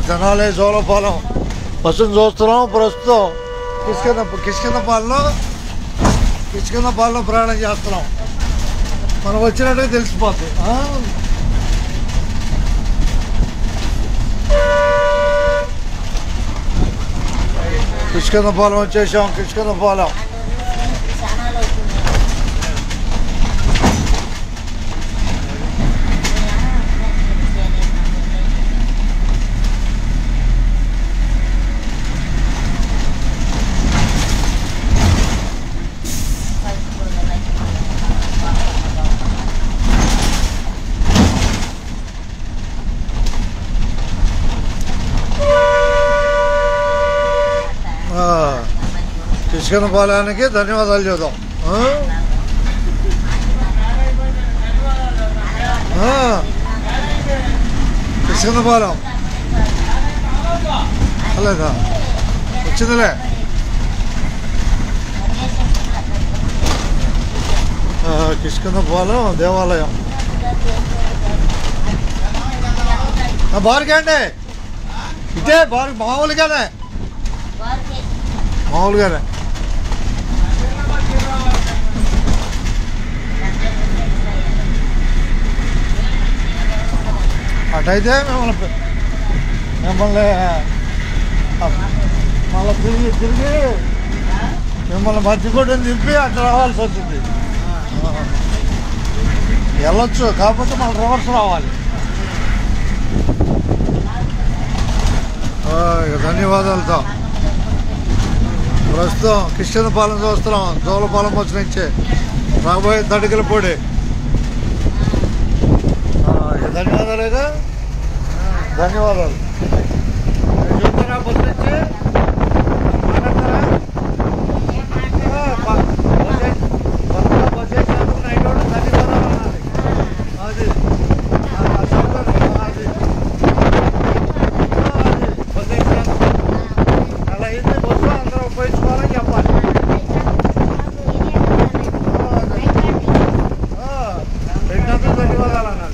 తెనాలి జోలపాలెం బస్సును చూస్తున్నాం. ప్రస్తుతం కిష్కిందపాలెంలో ప్రయాణం చేస్తున్నాం. మనం వచ్చినట్టుగా తెలిసిపోతుంది. కిష్కిందపాలెం వచ్చేసాం. కిష్కిందపాలెం కిష్కిందపాలెంకి ధన్యవాదాలు చెబుదాం. కిష్కిందపాలెం అలాగా వచ్చిందిలే. కిష్కిందపాలెం దేవాలయం బారుకండి. ఇదే బారు మామూలుగానే అటైతే మిమ్మల్ని మళ్ళీ తిరిగి మిమ్మల్ని మర్చిపోవడం దింపి అట్లా రావాల్సి వచ్చింది. వెళ్ళొచ్చు, కాకపోతే మళ్ళీ రివర్స్ రావాలి. ధన్యవాదాలతో ప్రస్తుతం కిష్కిందపాలెం చూస్తున్నాం. జోలపాలెం బస్సు నుంచి రాబోయే తడికలపూడి. ధన్యవాదాలేగా, ధన్యవాదాలు. చెప్తారా బస్సు నుంచి అలా అయితే బస్సు అందరూ ఉపయోగించుకోవాలని చెప్పాలి. ధన్యవాదాలు అన్నారు.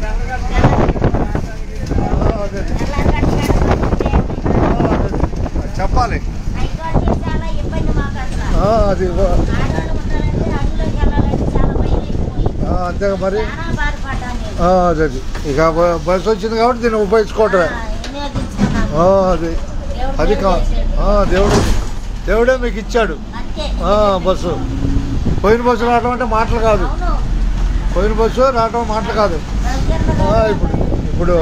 చెప్పాలి అది అంతేగా మరి. అదే ఇక బస్సు వచ్చింది కాబట్టి దీన్ని ఉపయోగించుకోవటమే. అది అది దేవుడే మీకు ఇచ్చాడు బస్సు. పోయిన బస్సు రావటం అంటే మాటలు కాదు. పోయిన బస్సు రావటం మాటలు కాదు. ఇప్పుడు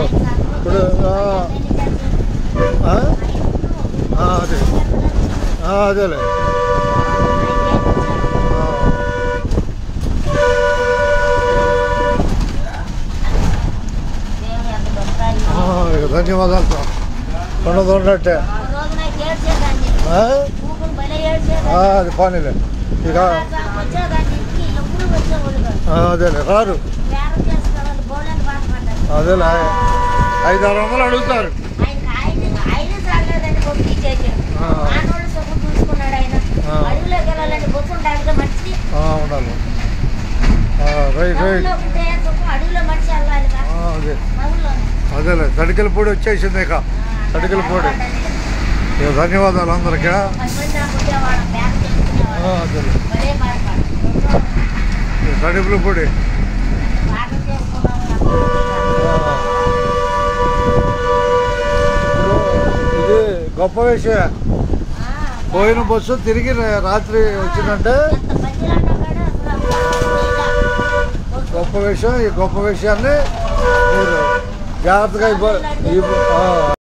అదే అదేలే. ధన్యవాదాలు. ఉన్నట్టే అది పనిలే. ఇక అదేలే రారు. అదేలే 500-600 అడుగుతారు. ఉండాలి. Right right. అదేలే తడికలపూడి వచ్చేసింది. ఇక తడికలపూడి. ధన్యవాదాలు అందరికీ. అదేలే తడికలపూడి. ఇది గొప్ప విషయం. పోయిన బస్సు తిరిగి రాత్రి వచ్చిందంటే గొప్ప విషయం. ఈ గొప్ప విషయాన్ని మీరు జాగ్రత్తగా